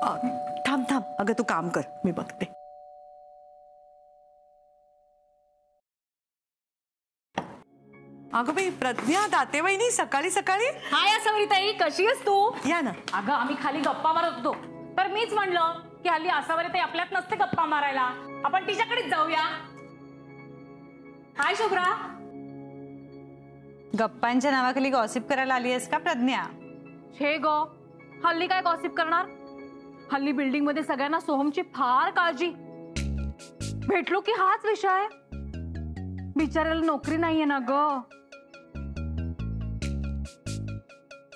थांब थांब, अगं तू काम कर, मी बघते. अगं बाई प्रज्ञा, दाते वहिनी सकाळी सकाळी. हाय आसावरीताई, कशी आहेस तू? या ना. अगं आम्ही खाली गप्पा मारत होतो, तर मीच म्हणलं की हल्ली आसावरीताई आपल्यात नसते गप्पा मारायला, आपण तिच्याकडेच जाऊया. हाय शुभ्रा. गप्पांच्या नावाखाली गॉसिप करायला आली आहेस का प्रज्ञा? छे ग, हल्ली काय गॉसिप करणार? हल्ली बिल्डिंग मध्ये सगळ्यांना सोहमची फार काळजी. भेटलो की हाच विषय. बिचारायला नोकरी नाहीये ना ग.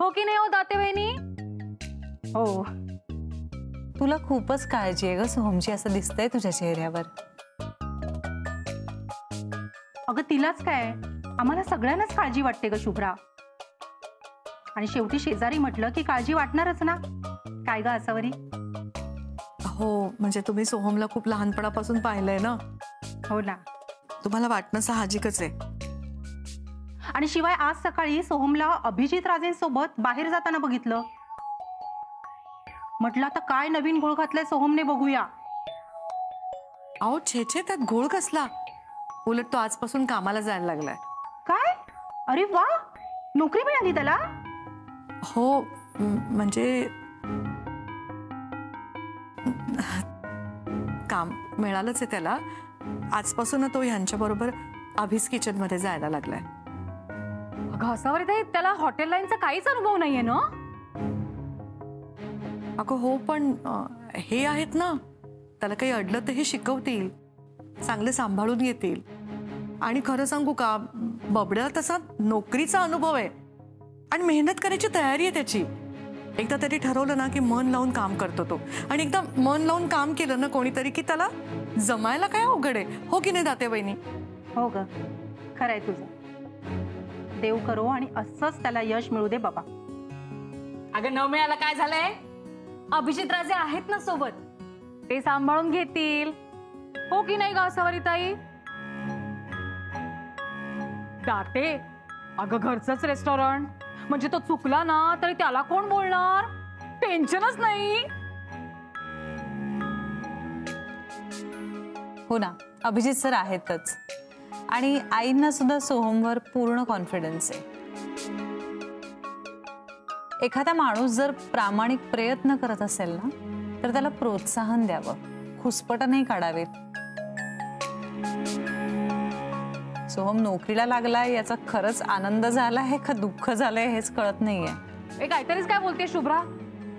हो की नाही हो दाते वहिनी? हो, तुला खूपच काळजी आहे ग सोहमची, असं दिसतंय तुझ्या चेहऱ्यावर. अगं तिलाच काय, आम्हाला सगळ्यांनाच काळजी वाटते ग शुभ्रा. आणि शेवटी शेजारी म्हटलं की काळजी वाटणारच ना. काय ग आसावरी? हो, म्हणजे तुम्ही सोहमला खूप लहानपणापासून पाहिलंय ना. हो ना. तुम्हाला वाटणं साहजिकच आहे. आणि शिवाय आज सकाळी सोहमला अभिजित राजेंसोबत बाहेर जाताना बघितलं. म्हटलं आता काय नवीन घोळ घातलाय सोहमने, बघूया. अहो छे छे, त्यात घोळ कसला? उलट तो आजपासून कामाला जायला लागलाय. काय? अरे वा, नोकरी मिळाली त्याला? हो, म्हणजे काम मिळालंच आहे त्याला. आजपासून तो ह्यांच्या बरोबर अभिज किचन मध्ये जायला लागलाय. अगं आसावरीताई, त्याला हॉटेल लाईनचा काहीच अनुभव नाहीये ना? अगं हो, पण हे आहेत ना, त्याला काही अडलं तर हे शिकवतील, चांगले सांभाळून घेतील. आणि खरं सांगू का, बबड्याला तसा नोकरीचा अनुभव आहे आणि मेहनत करायची तयारी आहे त्याची. एकदा तरी ठरवलं ना की मन लावून काम करतो तो. आणि एकदा मन लावून काम केलं ना कोणीतरी की त्याला जमायला काय अवघड आहे. हो की नाही दाते वहिनी? हो ग, खरंय तुझं. देव करो आणि असंच त्याला यश मिळू दे बाबा. अगं न मिळालं काय झालंय? अभिजित राजे आहेत ना सोबत, ते सांभाळून घेतील. हो की नाही ग आसावरीताई? दाते, अगं घरचंच रेस्टॉरंट, म्हणजे तो चुकला ना तरी त्याला कोण बोलणार? टेन्शनच नाही. हो ना, अभिजित सर आहेतच. आणि आईंना सुद्धा सोहमवर पूर्ण कॉन्फिडन्स आहे. एखादा माणूस जर प्रामाणिक प्रयत्न करत असेल ना, तर त्याला प्रोत्साहन द्यावं, खुसपट नाही काढावेत. सोहम नोकरीला लागलाय याचा खरंच आनंद झालाय का दुःख झालंय हेच कळत नाहीये. ए काहीतरीच काय बोलते शुभ्रा.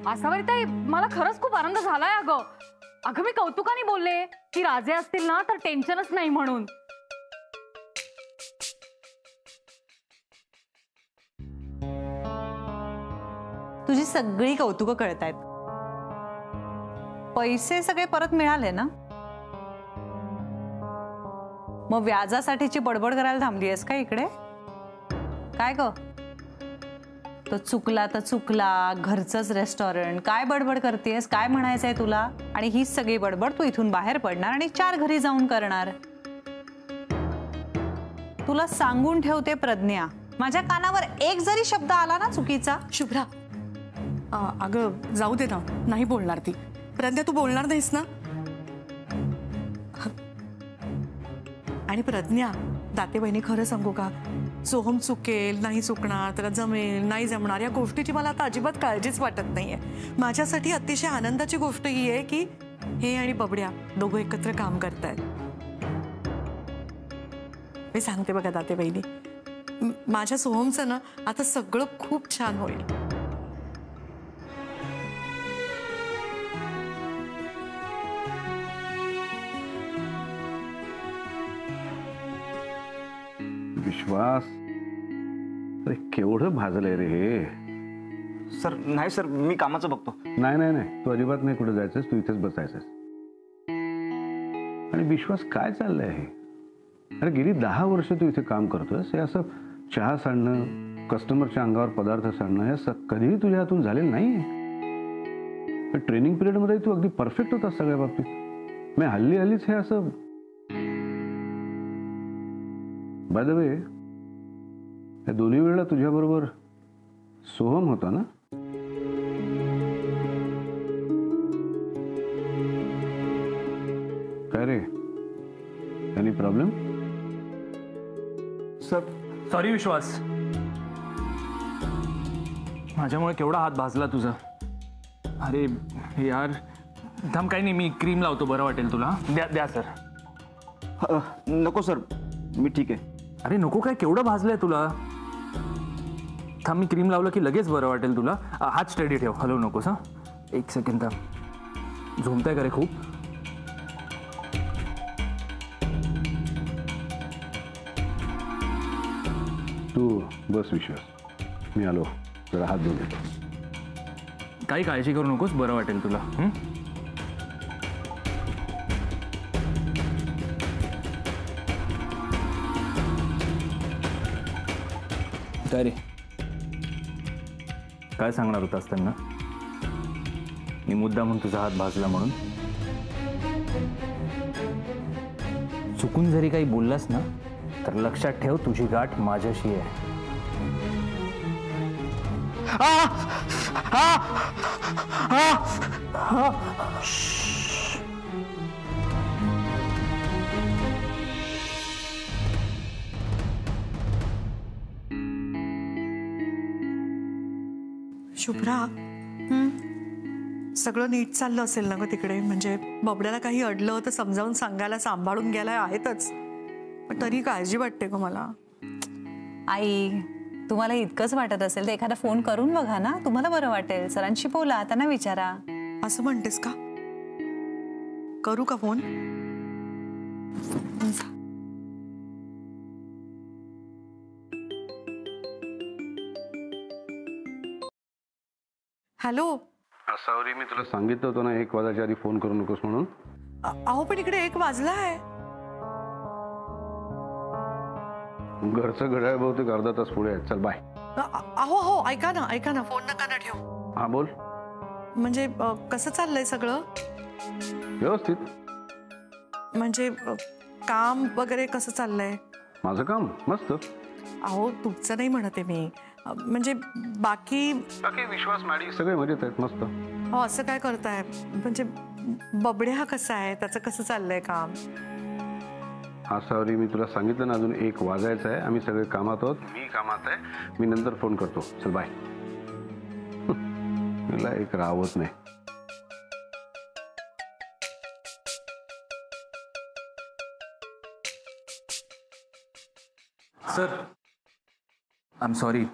आसावरीताई, मला खरंच खूप आनंद झालाय. अगं मी कौतुकाने बोलले की राजे असतील ना तर टेन्शनच नाही म्हणून. तुझी सगळी कौतुकं कळतायत. पैसे सगळे परत मिळाले ना? मग व्याजासाठीची बडबड करायला थांबली आहेस का इकडे? काय ग, तो चुकला तर चुकला, घरचंच रेस्टॉरंट, काय बडबड करतेस? काय म्हणायचंय तुला? आणि ही सगळी बडबड तू इथून बाहेर पडणार आणि 4 घरी जाऊन करणार. तुला सांगून ठेवते प्रज्ञा, माझ्या कानावर एक जरी शब्द आला ना चुकीचा. शुभ्रा, अगं जाऊ दे ना, नाही बोलणार ती. प्रज्ञा, तू बोलणार नाहीस ना? आणि प्रज्ञा, दाते बहिणी खरं सांगू का, सोहम चुकेल नाही चुकणार, त्याला जमेल नाही जमणार, या गोष्टीची मला आता अजिबात काळजीच वाटत नाहीये. माझ्यासाठी अतिशय आनंदाची गोष्ट ही आहे की हे आणि बबड्या दोघं एकत्र काम करतायत. मी सांगते बघा दाते बहिणी, माझ्या सोहमचं ना आता सगळं खूप छान होईल. विश्वास, अरे केवढं भाजलंय रे हे. सर नाही सर, मी कामाचं बघतो. नाही नाही नाही, तू अजिबात नाही कुठे जायचंस, तू इथेच बसायचंस. आणि विश्वास, काय चाललंय हे? अरे गेली 10 वर्ष तू इथे काम करतोयस. हे असं चहा सांडणं, कस्टमरच्या अंगावर पदार्थ सांडणं, हे कधीही तुझ्या हातून झालेलं नाही. ट्रेनिंग पिरियडमध्ये तू अगदी परफेक्ट होतास सगळ्या बाबतीत. मी हल्लीच हे असं. बाय द वे, या दोन्ही वेळेला तुझ्याबरोबर सोहम होता ना? काय रे, एनी प्रॉब्लेम? सर सॉरी विश्वास, माझ्यामुळे केवढा हात भाजला तुझा. अरे यार थांब, काही नाही, मी क्रीम लावतो, बरं वाटेल तुला. द्या द्या सर. नको सर, मी ठीक आहे. अरे नको काय, केवढं भाजलंय तुला. थांब, मी क्रीम लावलं की लगेच बरं वाटेल तुला. हात स्टेडी ठेव, हलवू नकोस. हां, एक सेकंड थांब. झोमताय का रे खूप? तू बस विश्वास, मी आलो, जरा हात धुवून देतो. काही काळजी करू नकोस, बरं वाटेल तुला. काय रे, काय सांगणार होतास त्यांना? मी मुद्दा म्हणून तुझा हात भाजला म्हणून? चुकून जरी काही बोललास ना तर लक्षात ठेव, तुझी गाठ माझ्याशी आहे. शुभ्रा, सगळं नीट चाललं असेल ना ग तिकडे? म्हणजे बबड्याला काही अडलं तर समजावून सांगायला, सांभाळून घ्यायला आहेतच, पण तरी काळजी वाटते ग मला. आई, तुम्हाला इतकंच वाटत असेल तर एखादा फोन करून बघा ना, तुम्हाला बरं वाटेल. सरांशी बोला, त्यांना विचारा. असं म्हणतेस का? करू का फोन? हॅलो. सावरी, मी तुला सांगितलं होतं ना 1 वाजायच्या आधी फोन करू नकोस म्हणून. अहो पण इकडे 1 वाजला आहे. घरचं घड्याळ बहुतेक अर्धा तास पुढे आहे. चल बाय. अहो हो, ऐका ना, फोन नका ना ठेव. हा बोल. म्हणजे कसं चाललंय सगळं? व्यवस्थित. म्हणजे काम वगैरे कसं चाललंय? माझं काम मस्त. अहो तुमचं नाही म्हणते मी, म्हणजे बाकी विश्वास मॅडी सगळे मजेत आहेत, मस्त. हो, असं काय करताय? म्हणजे बबड्या हा कसा आहे, त्याचं कसं चाललंय काम? हा सावरी, मी तुला सांगितलं ना, अजून 1 वाजायचं आहे. आम्ही सगळे कामात आहोत. मी कामात आहे, मी नंतर फोन करतो. चल बाय. मला एक राहत नाही. Sir, I am sorry.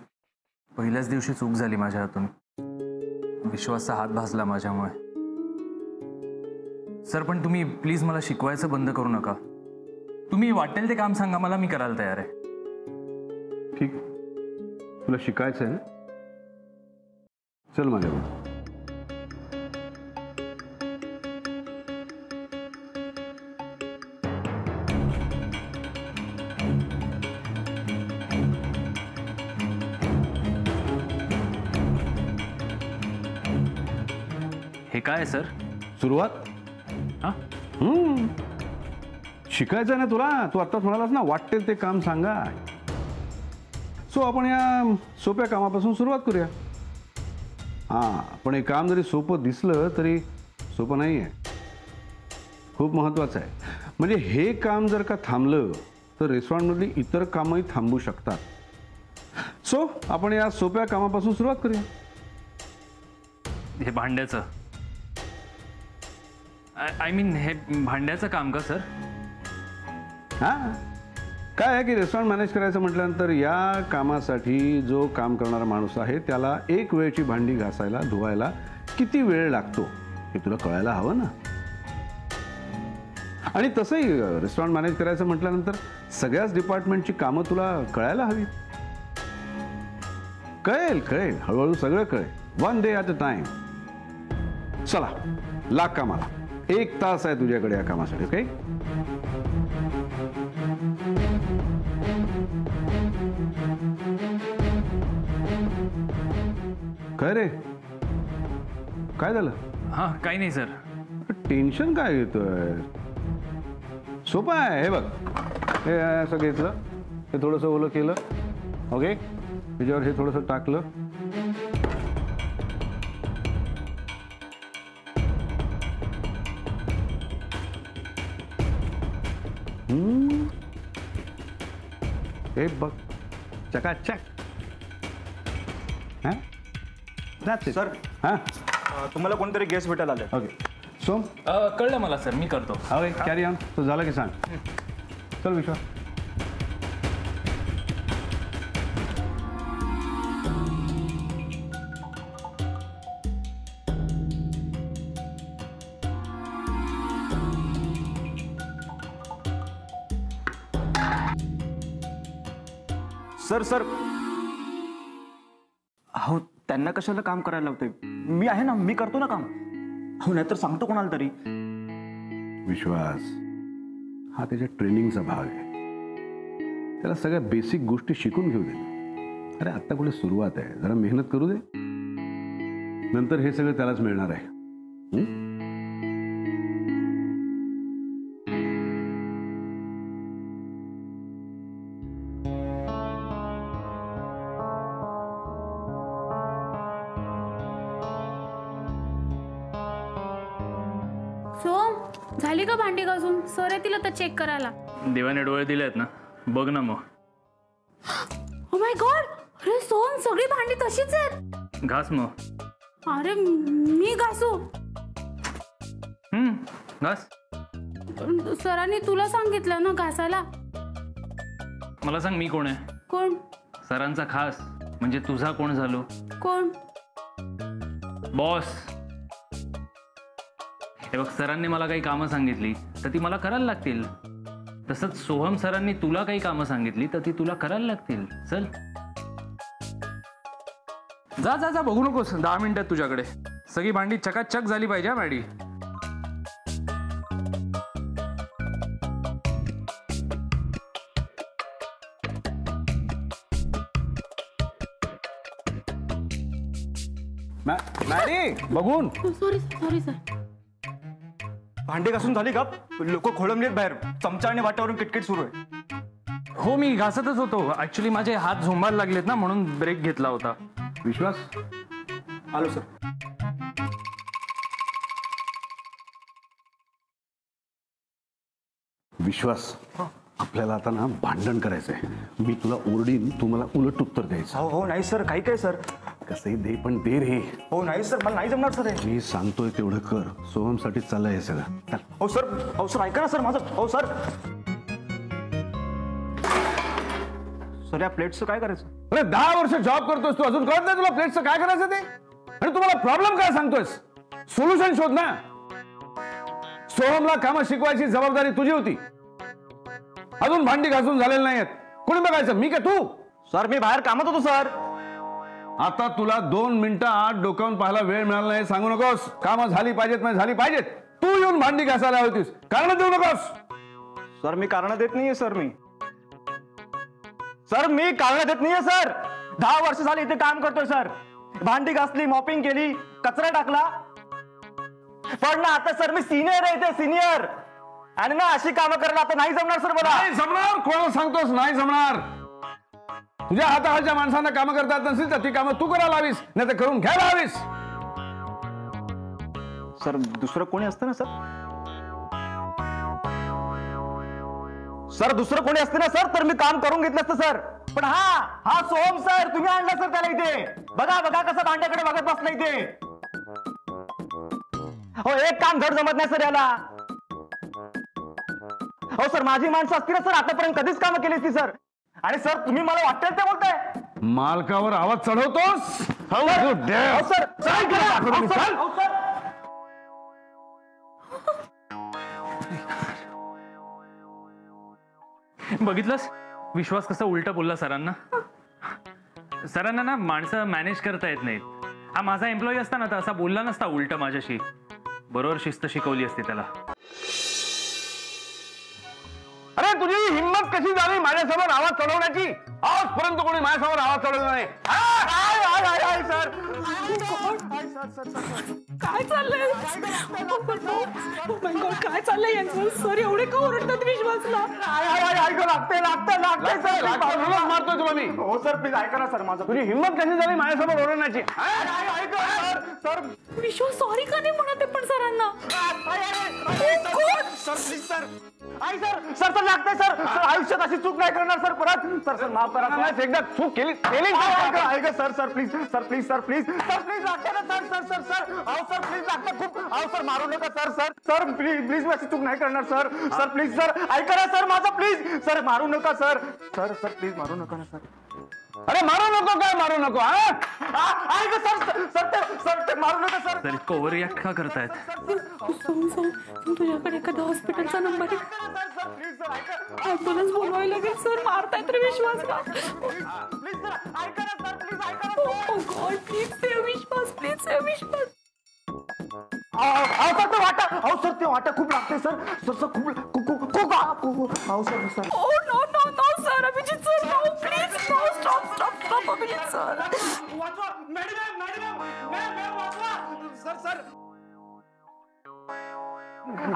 पहिल्याच दिवशी चूक झाली माझ्या हातून. विश्वासचा हात भाजला माझ्यामुळे. सर पण तुम्ही प्लीज मला शिकवायचं बंद करू नका. तुम्ही वाटेल ते काम सांगा मला, मी करायला तयार आहे. ठीक, तुला शिकायचं आहे ना? चल माझ्याकडे. हे काय सर? सुरुवात. हां, शिकायचं ना तुला. तू आत्ताच म्हणालास ना वाटेल ते काम सांगा. सो आपण या सोप्या कामापासून सुरुवात करूया. हां, पण हे काम जरी सोपं दिसलं तरी सोपं नाही आहे. खूप महत्त्वाचं आहे. म्हणजे हे काम जर का थांबलं तर रेस्टॉरंटमधली इतर कामही थांबू शकतात. सो आपण या सोप्या कामापासून सुरुवात करूया. हे भांड्याचं, आय मीन हे भांड्याचं काम का सर? हां, काय आहे की रेस्टॉरंट मॅनेज करायचं म्हटल्यानंतर या कामासाठी जो काम करणारा माणूस आहे त्याला 1 वेळची भांडी घासायला, धुवायला किती वेळ लागतो हे तुला कळायला हवं ना. आणि तसंही रेस्टॉरंट मॅनेज करायचं म्हटल्यानंतर सगळ्याच डिपार्टमेंटची कामं तुला कळायला हवी. कळेल, हळूहळू सगळं कळेल. 1 डे ॲट अ टाइम. चला, लाग कामाला. 1 तास आहे तुझ्याकडे या कामासाठी. ओके? काय रे, काय झालं? हां, काही नाही सर. टेन्शन काय घेतोय? सोपं आहे. हे बघ, हे असं घेतलं, हे थोडंसं ओलं केलं. ओके, त्याच्यावर हे थोडंसं टाकलं. हे बघ, चकाचक. हां सर हां तुम्हाला कोणतरी गेस्ट भेटायला आले. ओके. सोम, कळलं मला सर, मी करतो. हवे कॅरी ऑन. तो झालं की सांग. चल विश्वास. सर सर अहो त्यांना कशाला काम करायला लावते? मी आहे ना, मी करतो ना काम. हो नाहीतर सांगतो कोणाला तरी. विश्वास हा त्याच्या ट्रेनिंगचा भाग आहे. त्याला सगळ्या बेसिक गोष्टी शिकून घेऊ दे. अरे आत्ता कुठे सुरुवात आहे, जरा मेहनत करू दे, नंतर हे सगळं त्यालाच मिळणार आहे. सोम, झाली का भांडी घासून? सर येतील आता चेक करायला. देवाने डोळे दिले आहेत ना, बघ ना मग. ओ माय गॉड, अरे सोम, सगळी भांडी तशीच आहेत. घास मग. अरे मी घासू? घास. सरांनी तुला सांगितलं ना घासायला. मला सांग, मी कोण आहे? कोण? सरांचा खास म्हणजे तुझा कोण झालो? कोण? बॉस. हे बघ, सरांनी मला काही कामं सांगितली तर ती मला करायला लागतील. तसंच सोहम सरांनी तुला काही कामं सांगितली तर ती तुला करायला लागतील. चल जा जा जा, बघू नकोस. 10 मिनिटात तुझ्याकडे सगळी भांडी चकाचक झाली पाहिजे. मॅडी, मॅडी बघून. Sorry sorry sir. भांडी घासून झाली का? लोक खोळंबलेत बाहेर. चमचा आणि वाट्यावरून किटकिट सुरू आहे. हो मी घासतच होतो. ऍक्च्युली माझे हात झोंबायला लागलेत ना, म्हणून ब्रेक घेतला होता. विश्वास, आलो सर. विश्वास, आपल्याला आता ना भांडण करायचंय. मी तुला ओरडीन, तू मला उलट उत्तर द्यायचं. हो हो नाही सर, काही काय सर. कसंही दे, पण दे रे. हो नाही सर, मला नाही जमणार सर हे. मी सांगतोय तेवढं कर. सोहमसाठी चाललंय हे सगळं. चल. हो सर ऐका ना सर माझं. हो सर. सर या प्लेटचं काय करायचं? अरे 10 वर्ष जॉब करतोस तू, अजून कळत नाही तुला प्लेटचं काय करायचं ते? आणि तुम्हाला प्रॉब्लेम काय सांगतोयस? सोल्युशन शोध ना. सोहमला कामं शिकवायची जबाबदारी तुझी होती. अजून भांडी घासून झालेली नाहीयेत. कोणी बघायचं, मी का तू? सर मी बाहेर कामात होतो सर. आता तुला 2 मिनिटं आत डोकावून पाहायला वेळ मिळाला नाही सांगू नकोस. कामं झाली पाहिजेत, नाही झाली पाहिजेत. तू येऊन भांडी घासायला होतीस, कारण देऊ नकोस. सर मी कारण देत नाहीये सर. मी कारण देत नाहीये सर. 10 वर्ष झाली इथे काम करतोय सर. भांडी घासली, मॉपिंग केली, कचरा टाकला. पण ना आता सर मी सिनियर आहे इथे, सिनियर. आणि ना अशी कामं करायला आता नाही जमणार सर मला. नाही जमणार? कोणाला सांगतोस नाही जमणार? तुझ्या हाताखालच्या माणसांना कामं करतात नसतील तर ती कामं तू करायला हवीस, नाही तर करून घ्यायला हवीस. सर दुसरं कोणी असतं ना सर. सर दुसरं कोणी असते ना सर तर मी काम करून घेतलं असतं सर. पण हा सोहम सर, तुम्ही आणला सर त्याला इथे. बघा बघा कसं भांड्याकडे बघत बसला इथे. हो एक काम धड जमत नाही सर याला. हो सर माझी माणसं असती ना सर आतापर्यंत कधीच कामं केली असती सर. आणि सर तुम्ही मला वाटतं ते बोलताय. मालकावर आवाज चढवतोस? बघितलंस विश्वास कसा उलटा बोलला सरांना. सरांना ना माणसं मॅनेज करता येत नाहीत. हा माझा एम्प्लॉई असता ना तर असा बोलला नसता उलटा माझ्याशी. बरोबर शिस्त शिकवली असती त्याला. अरे तुझी हिंमत कशी झाली माझ्यासमोर आवाज चढवण्याची? आजपर्यंत कोणी माझ्यासमोर आवाज चढवला नाही. सर काय चाललंय काय चाललंय यांचं सर एवढे का ओरडतात विश्वासला लागतंय सर मारतोय तुला मी. हो सर प्लीज ऐका ना सर माझं तुझी हिंमत कशी झाली माझ्यासमोर ओरडण्याची? ऐका सर विश्वास सॉरी का नाही म्हणत आहे पण सरांना sir please sir I sir लागतंय सर आयुष्यात अशी चूक नाही करणार सर परत सर माफ करा नाही, एकदा चूक केली ऐका सर प्लीज लागते ना सर अहो सर प्लीज लागतं खूप अहो सर मारू नका सर प्लीज मी अशी चूक नाही करणार सर प्लीज सर ऐका ना सर माझं प्लीज सर मारू नका सर प्लीज मारू नका ना सर अरे मारू नको काय मारू नको ऐका सर ते मारू नका सर तर इतकं ओव्हर रिॲक्ट का करतायत? तुझ्याकडे एखादा हॉस्पिटलचा नंबर सर प्लीज सर ऐका ॲम्ब्युलन्स बोलवायला लागेल सर मारतायत रे विश्वासला प्लीज सर ऐका ना सर प्लीज ऐका ना God please save Vishwas please save Vishwas अहो सर ते वाटा खूप लागते सर खूप sir Oh no sir Abhijit sir no please no stop Abhijit sir वाचवा मॅडम सर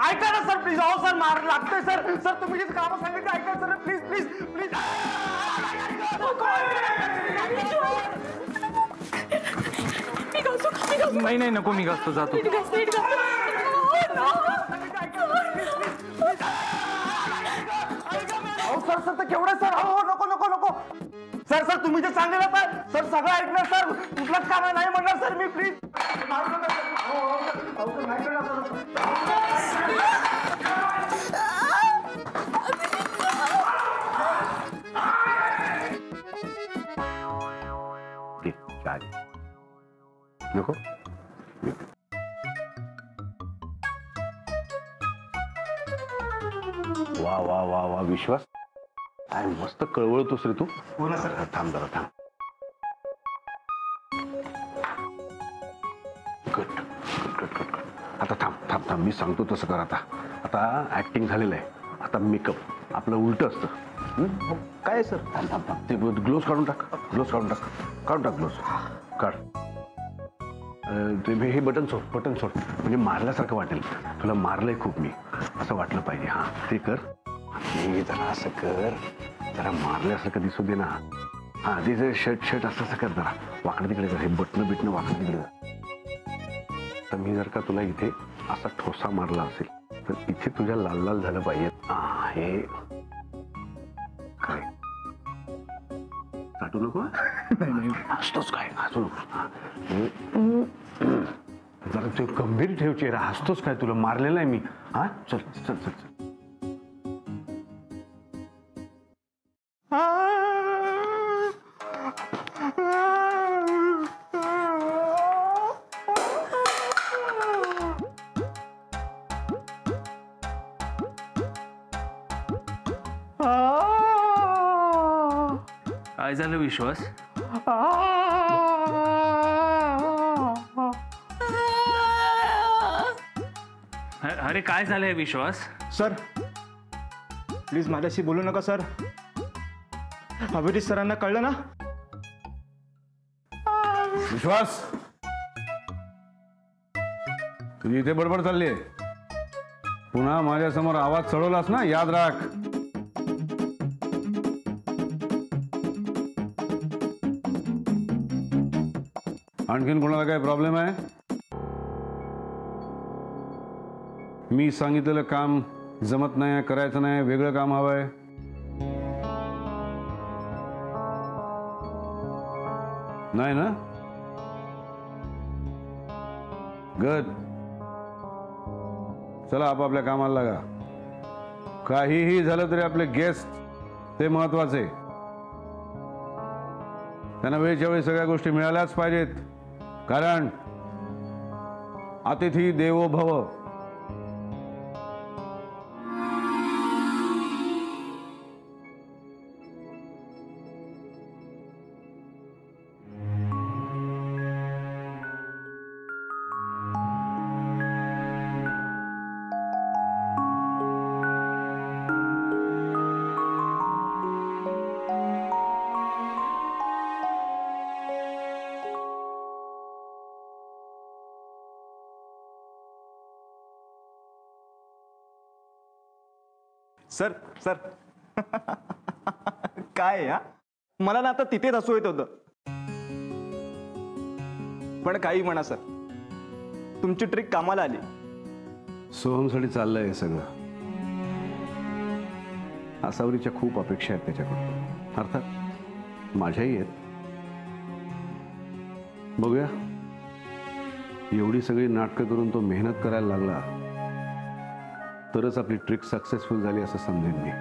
ऐका ना सर प्लीज अहो सर मार लागतंय सर तुम्ही जे कामं सांगितलं ऐका सर प्लीज नाही नको मी घासतो जातो. सर तर केवढं सर हो नको सर तुम्ही जे सांगितलं सर सगळं ऐकणार सर कुठलंच काम नाही म्हणणार सर मी प्लीज नको वा वा वा वा विश्वास काय मस्त कळवळतोस रे तू. हो ना सर थांब जरा थांब. गुड आता थांब मी सांगतो तसं कर. आता ऍक्टिंग झालेलं आहे. आता मेकअप आपलं उलट असतं. काय सर थांब ते ग्लोव्स काढून टाक ग्लोव्स काढ. ते हे बटन सोड म्हणजे मारल्यासारखं वाटेल. तुला मारलंय खूप मी असं वाटलं पाहिजे. हा ते कर. हे जरा असं कर. जरा मारल्यासारखं दिसू दे ना. हा ते शर्ट असं कर. जरा वाकडं तिकडे कर. हे बटणं वाकडं तिकडे कर. तर मी जर का तुला इथे असा ठोसा मारला असेल तर इथे तुझ्या लाल झालं पाहिजे. हे काय चाटू नको. हसतोच काय हसू नको. जरा तू गंभीर ठेव चेहरा. हसतोच काय तुला मारलेला आहे मी. हा चल काय झालं विश्वास? अरे काय झालंय विश्वास? सर प्लीज माझ्याशी बोलू नका सर. अभिजित सरांना कळलं ना. विश्वास तुझी इथे बडबड चालली आहे. पुन्हा माझ्यासमोर आवाज चढवलास ना याद राख. आणखीन कोणाला काय प्रॉब्लेम आहे? मी सांगितलेलं काम जमत नाही, करायचं नाही, वेगळं काम हवंय? नाही ना? गुड. चला आपापल्या कामाला लागा. काहीही झालं तरी आपले गेस्ट ते महत्वाचे. त्यांना वेळच्या वेळी सगळ्या गोष्टी मिळाल्याच पाहिजेत. कारण अतिथी देवो भव. सर सर काय हा मला ना आता तिथेच हसू येत होतं. पण काही म्हणा सर, तुमची ट्रिक कामाला आली. सोहमसाठी चाललंय हे सगळं. आसावरीच्या खूप अपेक्षा आहेत त्याच्याकडून, अर्थात माझ्याही आहेत. बघूया, एवढी सगळी नाटकं करून तो मेहनत करायला लागला तरच आपली ट्रिक सक्सेसफुल झाली असं समजेन मी.